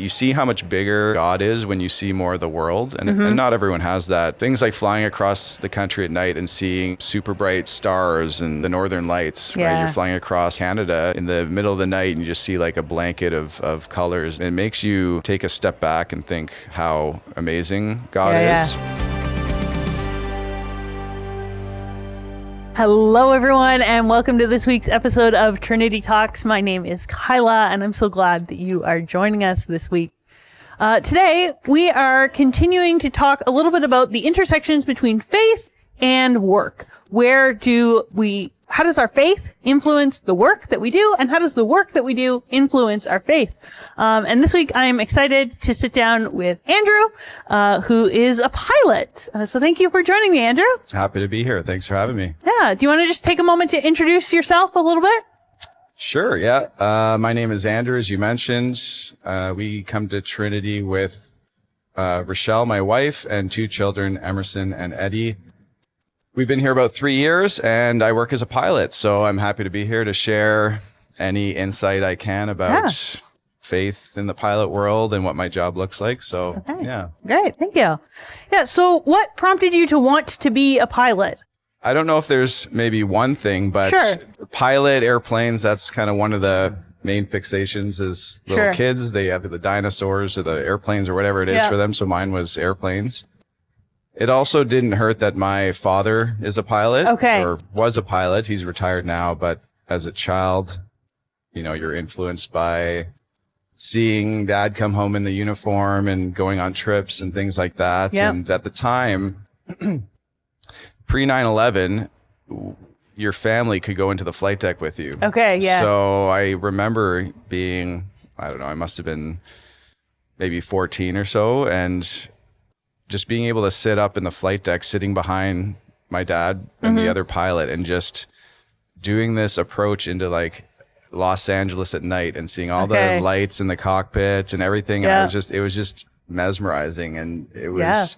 you see how much bigger God is when you see more of the world. And not everyone has that. Things like flying across the country at night and seeing super bright stars and the northern lights, right? You're flying across Canada in the middle of the night and you just see like a blanket of colors. It makes you take a step back and think how amazing God is. Hello, everyone, and welcome to this week's episode of Trinity Talks. My name is Kylah, and I'm so glad that you are joining us this week. Today, we are continuing to talk a little bit about the intersections between faith and work. How does our faith influence the work that we do, and how does the work that we do influence our faith? And this week, I am excited to sit down with Andrew, who is a pilot. So thank you for joining me, Andrew. Happy to be here. Thanks for having me. Yeah. Do you want to just take a moment to introduce yourself a little bit? Sure. Yeah. My name is Andrew, as you mentioned. We come to Trinity with Rochelle, my wife, and 2 children, Emerson and Eddie. We've been here about 3 years, and I work as a pilot, so I'm happy to be here to share any insight I can about faith in the pilot world and what my job looks like. So, yeah. Great. Thank you. Yeah. So what prompted you to want to be a pilot? I don't know if there's maybe one thing, but pilot, airplanes, that's kind of one of the main fixations as little kids. They have the dinosaurs or the airplanes or whatever it is for them. So mine was airplanes. It also didn't hurt that my father is a pilot or was a pilot. He's retired now, but as a child, you know, you're influenced by seeing dad come home in the uniform and going on trips and things like that. Yep. And at the time, pre 9/11, your family could go into the flight deck with you. Okay. Yeah. So I remember being, I don't know, I must have been maybe 14 or so, and just being able to sit up in the flight deck, sitting behind my dad and the other pilot, and just doing this approach into like Los Angeles at night and seeing all the lights in the cockpits and everything. And it was just mesmerizing. And it was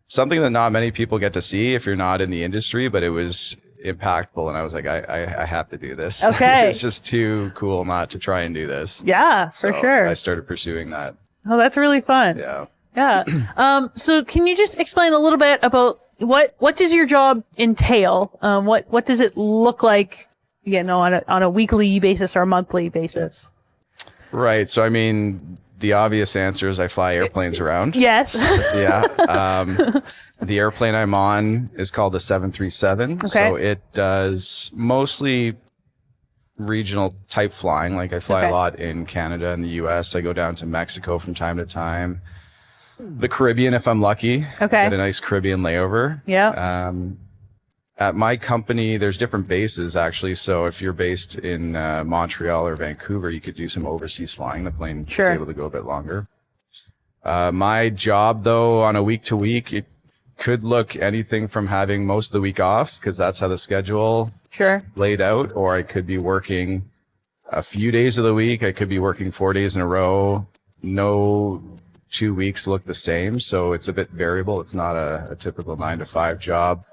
something that not many people get to see if you're not in the industry, but it was impactful. And I was like, I have to do this. Okay. It's just too cool not to try and do this. Yeah, so for sure. I started pursuing that. Oh, that's really fun. Yeah. Yeah. So can you just explain a little bit about what does your job entail? What does it look like, you know, on a weekly basis or a monthly basis? Right. So, I mean, the obvious answer is I fly airplanes around. Yes. Yeah. The airplane I'm on is called the 737. Okay. So it does mostly regional type flying. Like I fly a lot in Canada and the US. I go down to Mexico from time to time. The Caribbean, if I'm lucky. Get a nice Caribbean layover. Yeah. At my company, there's different bases actually. So if you're based in Montreal or Vancouver, you could do some overseas flying. The plane is able to go a bit longer. My job, though, on a week to week, it could look anything from having most of the week off, because that's how the schedule laid out, or I could be working a few days of the week. I could be working 4 days in a row. No 2 weeks look the same, so it's a bit variable. It's not a typical 9-to-5 job.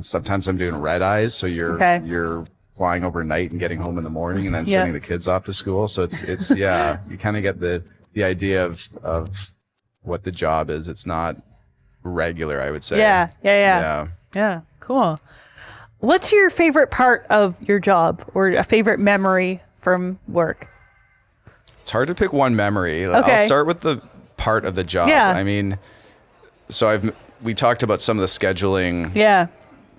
Sometimes I'm doing red eyes, so you're flying overnight and getting home in the morning and then sending the kids off to school. So it's you kind of get the idea of what the job is. It's not regular, I would say. Yeah. Cool. What's your favorite part of your job, or a favorite memory from work? It's hard to pick one memory. I'll start with the part of the job. I mean, so we talked about some of the scheduling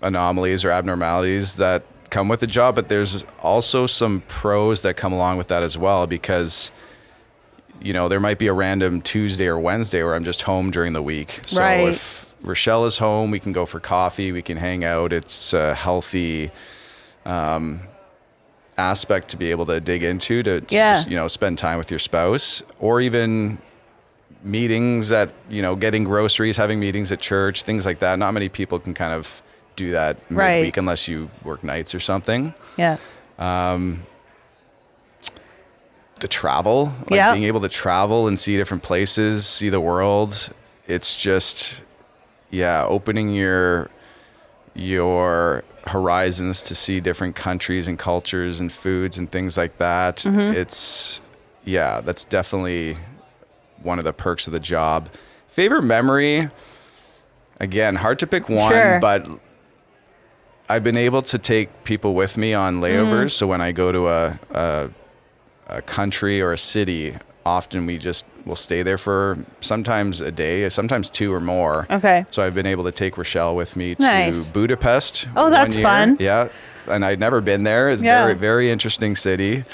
anomalies or abnormalities that come with the job, but there's also some pros that come along with that as well, because you know, there might be a random Tuesday or Wednesday where I'm just home during the week. So if Rochelle is home, we can go for coffee, we can hang out. It's a healthy aspect to be able to dig into to just, you know, spend time with your spouse, or even meetings at, you know, getting groceries, having meetings at church, things like that. Not many people can kind of do that midweek unless you work nights or something. Yeah. The travel, being able to travel and see different places, see the world. It's just, opening your horizons to see different countries and cultures and foods and things like that. It's, that's definitely one of the perks of the job. Favorite memory, again, hard to pick one, Sure. but I've been able to take people with me on layovers. So when I go to a country or a city, often we'll stay there for sometimes a day, sometimes 2 or more. Okay. So I've been able to take Rochelle with me Nice. to Budapest. Oh, that's 1 year. fun. Yeah. And I'd never been there. It's Yeah. very, very interesting city.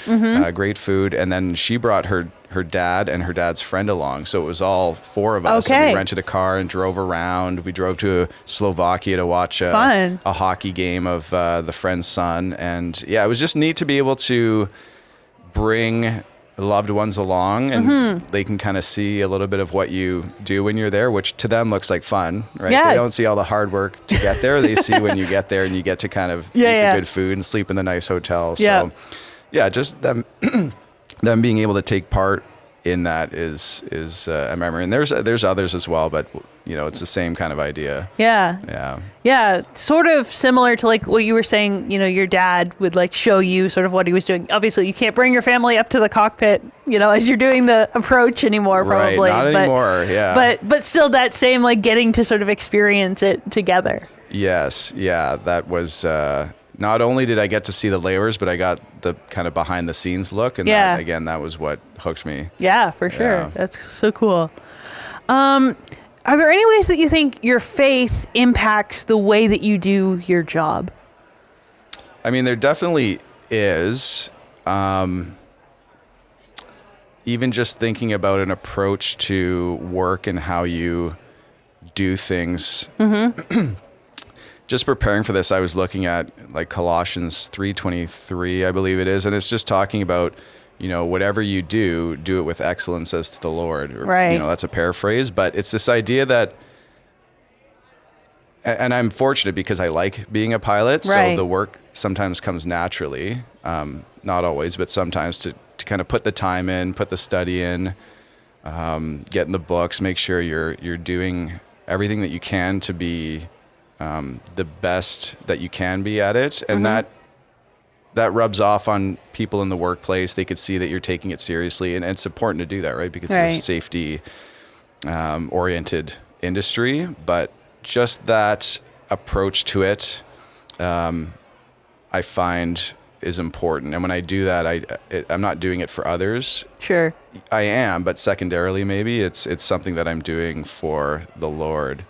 Great food. And then she brought her dad and her dad's friend along. So it was all 4 of us. Okay. And we rented a car and drove around. We drove to Slovakia to watch Fun. a hockey game of the friend's son. And yeah, it was just neat to be able to bring loved ones along, and they can kind of see a little bit of what you do when you're there, which to them looks like fun, right? Yeah. They don't see all the hard work to get there. They see when you get there and you get to kind of eat the good food and sleep in the nice hotel. Yeah. So yeah, just them them being able to take part in that is a memory. And there's others as well, but it's the same kind of idea. Yeah, sort of similar to like what you were saying, your dad would like show you sort of what he was doing. Obviously you can't bring your family up to the cockpit, as you're doing the approach anymore, probably. Right, not anymore, yeah. But still that same like getting to sort of experience it together. Yes, yeah, that was, not only did I get to see the layers, but I got the kind of behind the scenes look. And that was what hooked me. Yeah, for sure. Yeah. That's so cool. Are there any ways that you think your faith impacts the way that you do your job? I mean, there definitely is. Even just thinking about an approach to work and how you do things. Just preparing for this, I was looking at like Colossians 3:23, I believe it is, and it's just talking about, whatever you do it with excellence as to the Lord. Right. That's a paraphrase, but it's this idea that, and I'm fortunate because I like being a pilot, Right. so the work sometimes comes naturally, not always, but sometimes to kind of put the time in, put the study in, get in the books, make sure you're doing everything that you can to be the best that you can be at it. And that rubs off on people in the workplace. They could see that you're taking it seriously, and it's important to do that, right? Because it's a safety oriented industry, but just that approach to it, I find is important. And when I do that, I'm not doing it for others. Sure. I am, but secondarily, maybe it's something that I'm doing for the Lord.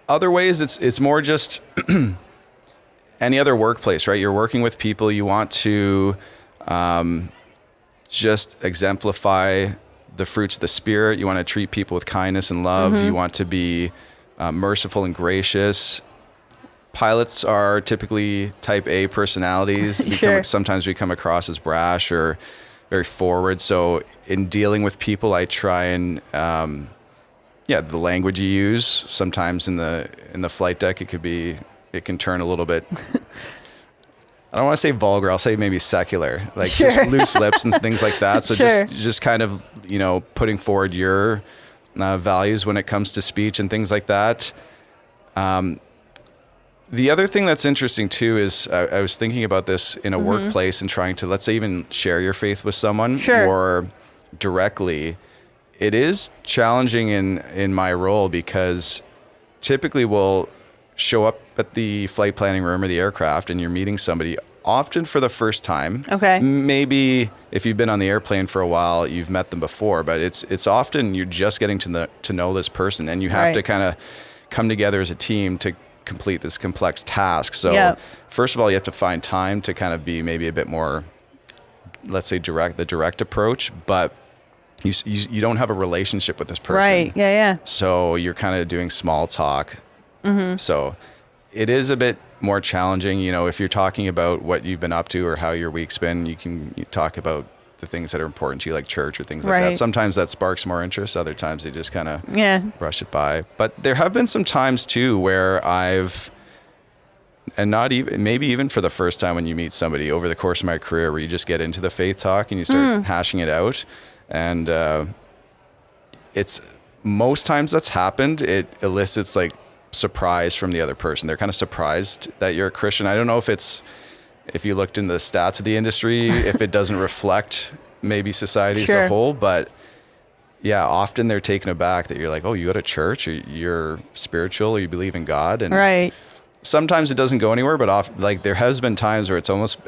Other ways, it's more just any other workplace, right? You're working with people. You want to just exemplify the fruits of the Spirit. You want to treat people with kindness and love. You want to be merciful and gracious. Pilots are typically type A personalities. Sure. Sometimes we come across as brash or very forward. So in dealing with people, I try and the language you use. Sometimes in the flight deck, it can turn a little bit. I don't want to say vulgar. I'll say maybe secular, like just loose lips and things like that. So just kind of putting forward your values when it comes to speech and things like that. The other thing that's interesting too is I was thinking about this in a workplace and trying to, let's say, even share your faith with someone or directly. It is challenging in my role because typically we'll show up at the flight planning room or the aircraft and you're meeting somebody often for the first time. Okay. Maybe if you've been on the airplane for a while, you've met them before, but it's often you're just getting to know this person, and you have to kind of come together as a team to complete this complex task. So first of all, you have to find time to kind of be maybe a bit more, let's say, the direct approach, but you don't have a relationship with this person. Right. Yeah. So you're kind of doing small talk. So it is a bit more challenging. If you're talking about what you've been up to or how your week's been, you talk about the things that are important to you, like church or things like that. Sometimes that sparks more interest. Other times they just kind of brush it by. But there have been some times too where maybe even for the first time when you meet somebody over the course of my career, where you just get into the faith talk and you start hashing it out. And it's most times that's happened. It elicits like surprise from the other person. They're kind of surprised that you're a Christian. I don't know if you looked into the stats of the industry, if it doesn't reflect maybe society as a whole, but yeah, often they're taken aback that you're like, oh, you go to church, or you're spiritual, or you believe in God. And sometimes it doesn't go anywhere, but like there has been times where it's almost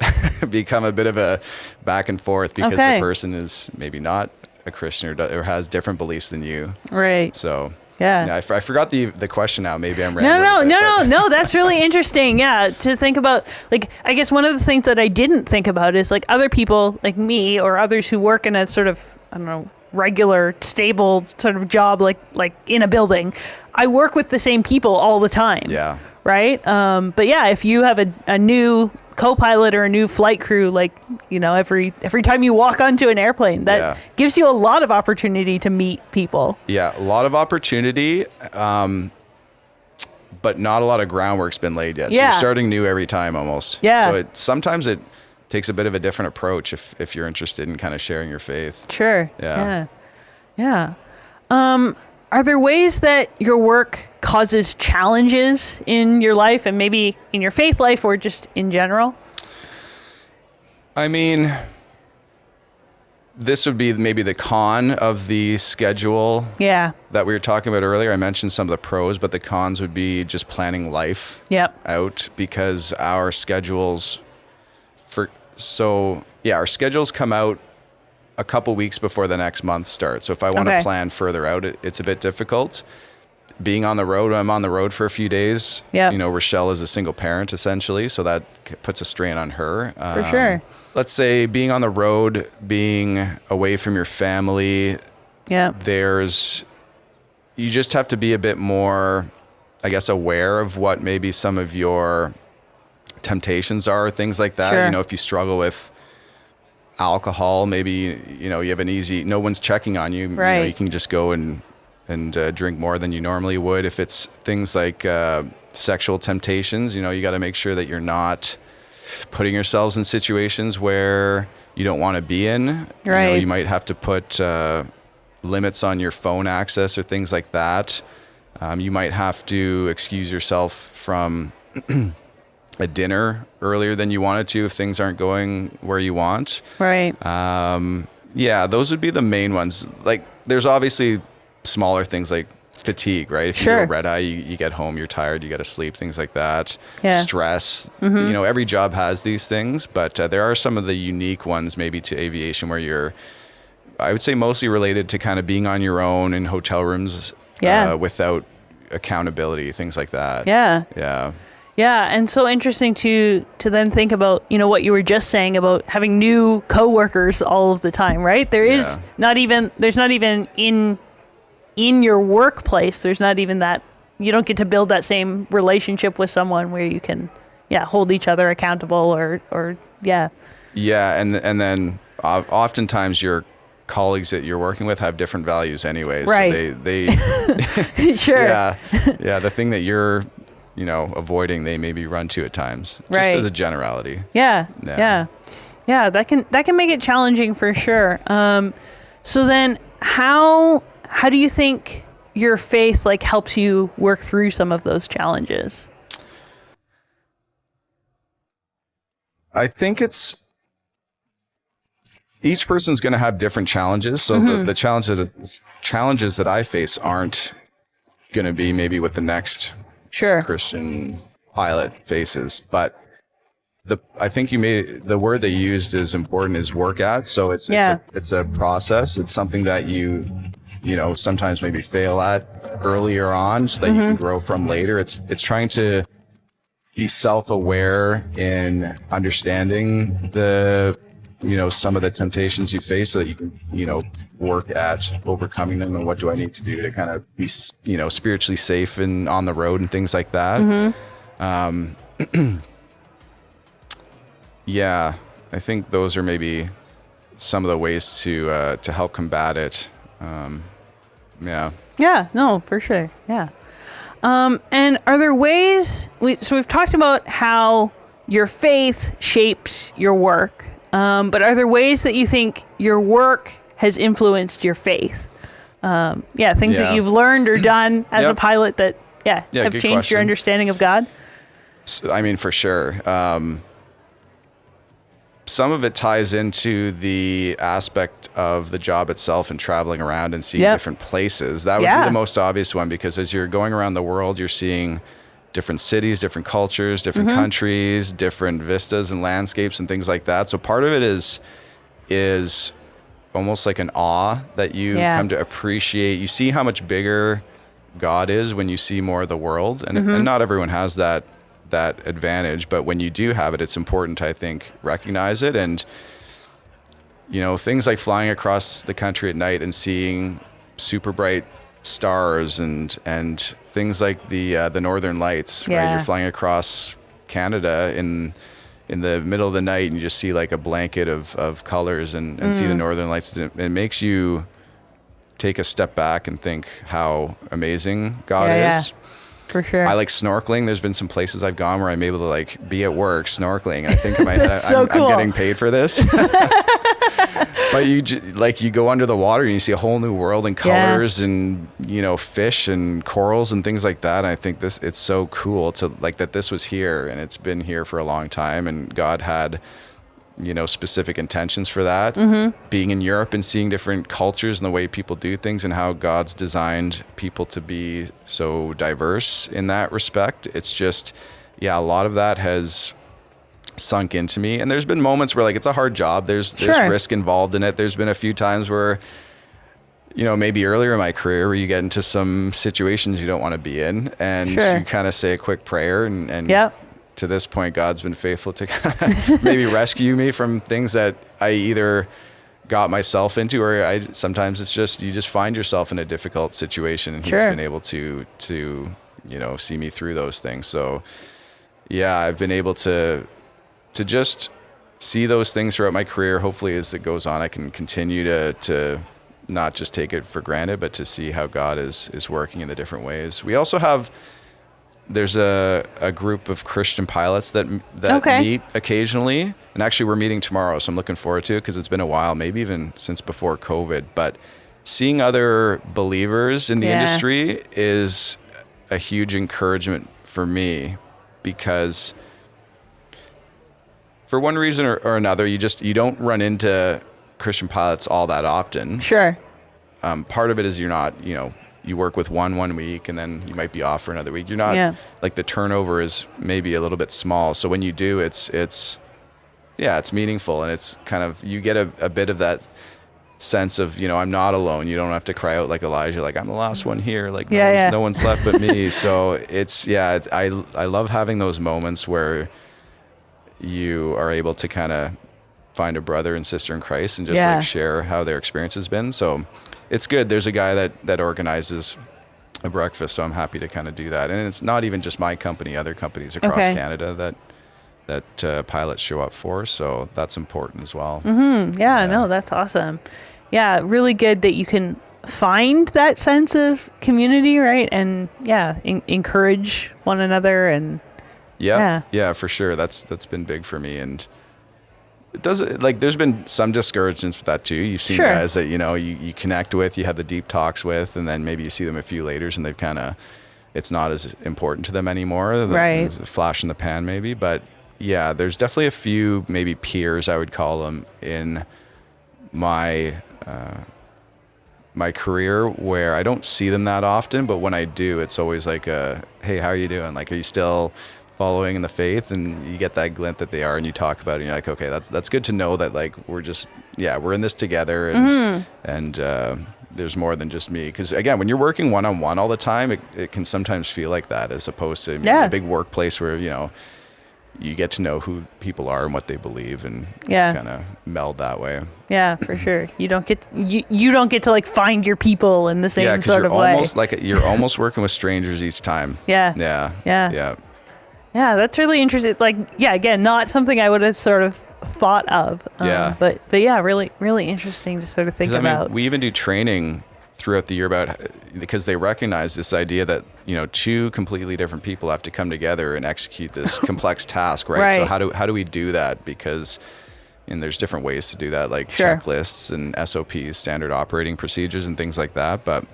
become a bit of a back and forth because the person is maybe not a Christian or has different beliefs than you. Right. So I forgot the question now. Maybe I'm rambling. No. That's really interesting. Yeah. To think about, like, I guess one of the things that I didn't think about is like other people like me or others who work in a sort of, I don't know, regular, stable sort of job, like in a building. I work with the same people all the time. Yeah. Right. But yeah, if you have a new co-pilot or a new flight crew, like, you know, every time you walk onto an airplane, that gives you a lot of opportunity to meet people. Yeah, a lot of opportunity, but not a lot of groundwork's been laid yet. So you're starting new every time almost. Yeah. So sometimes it takes a bit of a different approach if you're interested in kind of sharing your faith. Sure. Yeah. Are there ways that your work causes challenges in your life and maybe in your faith life or just in general? I mean, this would be maybe the con of the schedule that we were talking about earlier. I mentioned some of the pros, but the cons would be just planning life out, because our schedules our schedules come out a couple weeks before the next month starts. So if I want to plan further out, it's a bit difficult. Being on the road, I'm on the road for a few days. You know, Rochelle is a single parent essentially, so that puts a strain on her. For sure. Let's say being on the road, being away from your family, you just have to be a bit more, I guess, aware of what maybe some of your temptations are, things like that. You know, if you struggle with alcohol, maybe, you know, you have no one's checking on you. You know, you can just go and drink more than you normally would. If it's things like sexual temptations, you know, you got to make sure that you're not putting yourselves in situations where you don't want to be in. You know, you might have to put limits on your phone access or things like that. You might have to excuse yourself from a dinner earlier than you wanted to if things aren't going where you want. Those would be the main ones. Like, there's obviously smaller things like fatigue, right? If you go red eye, you get home, you're tired, you got to sleep, things like that. Stress. You know, every job has these things, but there are some of the unique ones maybe to aviation where you're, I would say, mostly related to kind of being on your own in hotel rooms without accountability, things like that. Yeah, and so interesting to then think about, you know, what you were just saying about having new coworkers all of the time, right? There's not even in your workplace, there's not even that, you don't get to build that same relationship with someone where you can hold each other accountable or and then oftentimes your colleagues that you're working with have different values anyways. So they the thing that you're, you know, avoiding, they maybe run to at times, just as a generality. That can make it challenging for sure. So then how do you think your faith like helps you work through some of those challenges? I think each person's going to have different challenges. So the challenges that I face aren't going to be maybe what the next Christian pilot faces, but I think the word they used is important, is work at. So it's a process. It's something that you know, sometimes maybe fail at earlier on so that you can grow from later. It's trying to be self-aware in understanding some of the temptations you face so that you can, you know, work at overcoming them, and what do I need to do to kind of be, you know, spiritually safe and on the road and things like that. I think those are maybe some of the ways to help combat it. No, for sure. And are there ways so we've talked about how your faith shapes your work, but are there ways that you think your work has influenced your faith? Things that you've learned or done as a pilot that have changed your understanding of God? So, I mean, for sure. some of it ties into the aspect of the job itself and traveling around and seeing different places. That would be the most obvious one, because as you're going around the world, you're seeing different cities, different cultures, different countries, different vistas and landscapes and things like that. So part of it is almost like an awe that you come to appreciate. You see how much bigger God is when you see more of the world, and not everyone has that advantage, but when you do have it, it's important to, I think, recognize it. And things like flying across the country at night and seeing super bright stars and things like the Northern Lights, right? You're flying across Canada in the middle of the night and you just see like a blanket of colors and see the Northern Lights. It makes you take a step back and think how amazing God is. For sure. I like snorkeling. There's been some places I've gone where I'm able to like be at work snorkeling, and I think in my head, so cool. I'm getting paid for this. But you go under the water and you see a whole new world and colors and fish and corals and things like that. And I think it's so cool to like that this was here and it's been here for a long time, and God had specific intentions for that. Being in Europe and seeing different cultures and the way people do things and how God's designed people to be so diverse in that respect. It's just, a lot of that has sunk into me. And there's been moments where like it's a hard job. There's risk involved in it. There's been a few times where, maybe earlier in my career where you get into some situations you don't want to be in, and you kind of say a quick prayer and to this point, God's been faithful to maybe rescue me from things that I either got myself into, or sometimes it's just, you just find yourself in a difficult situation, and He's been able to see me through those things. So I've been able to just see those things throughout my career. Hopefully as it goes on, I can continue to not just take it for granted, but to see how God is working in the different ways. We also have, there's a group of Christian pilots that meet occasionally, and actually we're meeting tomorrow, so I'm looking forward to it because it's been a while, maybe even since before COVID. But seeing other believers in the industry is a huge encouragement for me, because for one reason or another, you don't run into Christian pilots all that often. Sure. Part of it is you're not, you work with one week and then you might be off for another week. You're not like, the turnover is maybe a little bit small. So when you do, it's meaningful, and it's kind of, you get a bit of that sense of, I'm not alone. You don't have to cry out like Elijah, like I'm the last one here. Like no one's left but me. So I love having those moments where you are able to kind of find a brother and sister in Christ and just like share how their experience has been. So it's good. There's a guy that organizes a breakfast, so I'm happy to kind of do that. And it's not even just my company, other companies across Canada that pilots show up for. So that's important as well. No, that's awesome. Yeah, really good that you can find that sense of community, right? And encourage one another. And yeah, for sure. That's been big for me. And it does, like, there's been some discouragements with that too. You've seen guys that you connect with, you have the deep talks with, and then maybe you see them a few later and they've kind of, it's not as important to them anymore. Right. A flash in the pan maybe. But there's definitely a few maybe peers, I would call them, in my my career where I don't see them that often, but when I do, it's always like hey, how are you doing? Like, are you still following in the faith? And you get that glint that they are, and you talk about it, and you're like, okay, that's good to know that, like, we're just we're in this together, and there's more than just me. Because again, when you're working one-on-one all the time, it can sometimes feel like that, as opposed to a big workplace where you get to know who people are and what they believe, and kind of meld that way. Yeah, for sure. You don't get to like find your people in the same sort of way. You're almost working with strangers each time. Yeah, that's really interesting. Like, again, not something I would have sort of thought of. But really, really interesting to sort of think about. We even do training throughout the year because they recognize this idea that, two completely different people have to come together and execute this complex task, right? So how do we do that? Because there's different ways to do that, like checklists and SOPs, standard operating procedures and things like that. But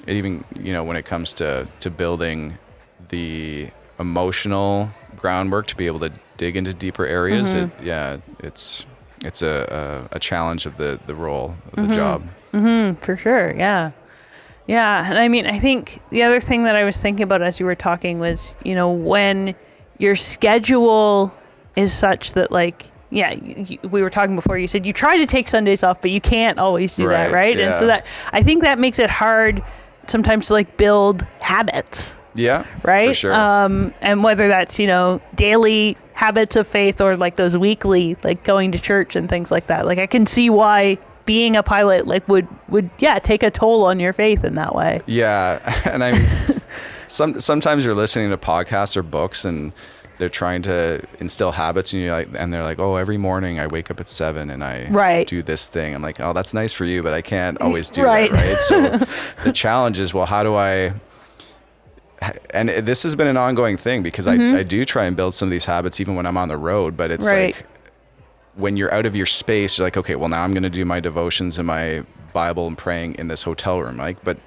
it even, when it comes to building the emotional groundwork to be able to dig into deeper areas, it's it's a challenge of the role of the job. For sure. Yeah. Yeah. And I mean, I think the other thing that I was thinking about as you were talking was, you know, when your schedule is such that like, yeah, we were talking before, you said you try to take Sundays off, but you can't always do that. Right. Yeah. And so that, I think that makes it hard sometimes to like build habits. Yeah. Right. For sure. And whether that's, you know, daily habits of faith or like those weekly, like going to church and things like that. Like I can see why being a pilot like would take a toll on your faith in that way. Yeah. And I mean, sometimes you're listening to podcasts or books and they're trying to instill habits and they're like, oh, every morning I wake up at 7 and I do this thing. I'm like, oh, that's nice for you, but I can't always do that. Right. So the challenge is, well, how do I, and this has been an ongoing thing because I do try and build some of these habits even when I'm on the road, but it's like, when you're out of your space, you're like, okay, well, now I'm going to do my devotions and my Bible and praying in this hotel room. Like, but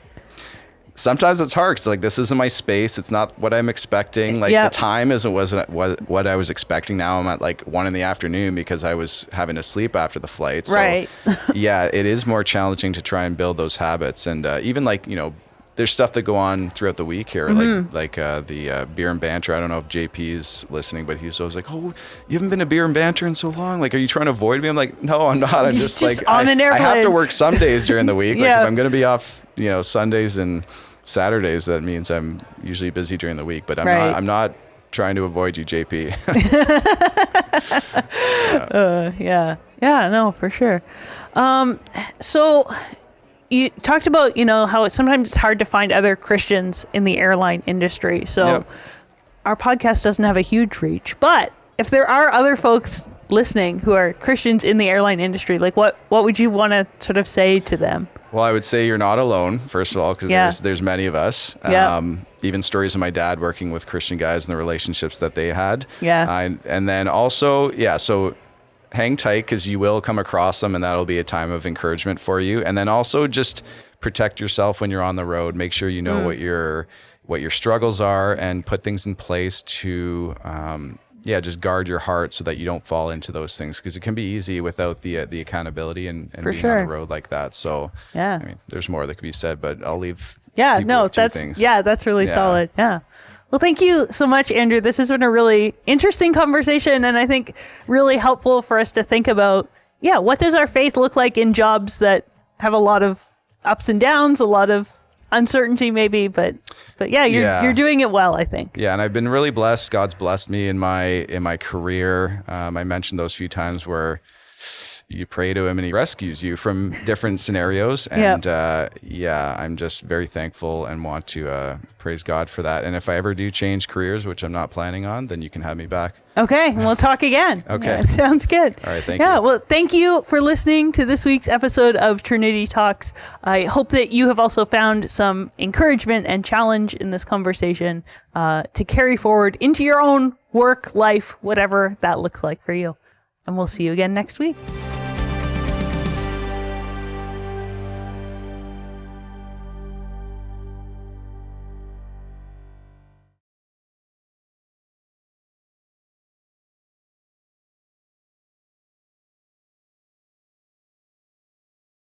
sometimes it's hard. Cause like, this isn't my space. It's not what I'm expecting. Like the time wasn't what I was expecting. Now I'm at like 1 p.m. because I was having to sleep after the flight. So yeah, it is more challenging to try and build those habits. And even like, you know, there's stuff that go on throughout the week here, like the beer and banter. I don't know if JP is listening, but he's always like, "Oh, you haven't been to beer and banter in so long. Like, are you trying to avoid me?" I'm like, "No, I'm not. I'm just like on an airplane. I have to work some days during the week. Like, if I'm going to be off, you know, Sundays and Saturdays, that means I'm usually busy during the week. But I'm not trying to avoid you, JP." No, for sure. So. You talked about, you know, how sometimes it's hard to find other Christians in the airline industry. So our podcast doesn't have a huge reach, but if there are other folks listening who are Christians in the airline industry, like what would you want to sort of say to them? Well, I would say you're not alone, first of all, because there's many of us. Even stories of my dad working with Christian guys and the relationships that they had. And then also, so hang tight because you will come across them and that'll be a time of encouragement for you. And then also just protect yourself when you're on the road. Make sure you know what your struggles are and put things in place to just guard your heart so that you don't fall into those things, because it can be easy without the accountability and being on the road like that. So I mean, there's more that could be said, but I'll leave that's really solid. Well, thank you so much, Andrew. This has been a really interesting conversation, and I think really helpful for us to think about, what does our faith look like in jobs that have a lot of ups and downs, a lot of uncertainty maybe, but you're doing it well, I think. Yeah, and I've been really blessed. God's blessed me in my career. I mentioned those few times where you pray to him and he rescues you from different scenarios. And I'm just very thankful and want to praise God for that. And if I ever do change careers, which I'm not planning on, then you can have me back. Okay, we'll talk again. Okay. Sounds good. All right, thank you. Well, thank you for listening to this week's episode of Trinity Talks. I hope that you have also found some encouragement and challenge in this conversation to carry forward into your own work, life, whatever that looks like for you. And we'll see you again next week.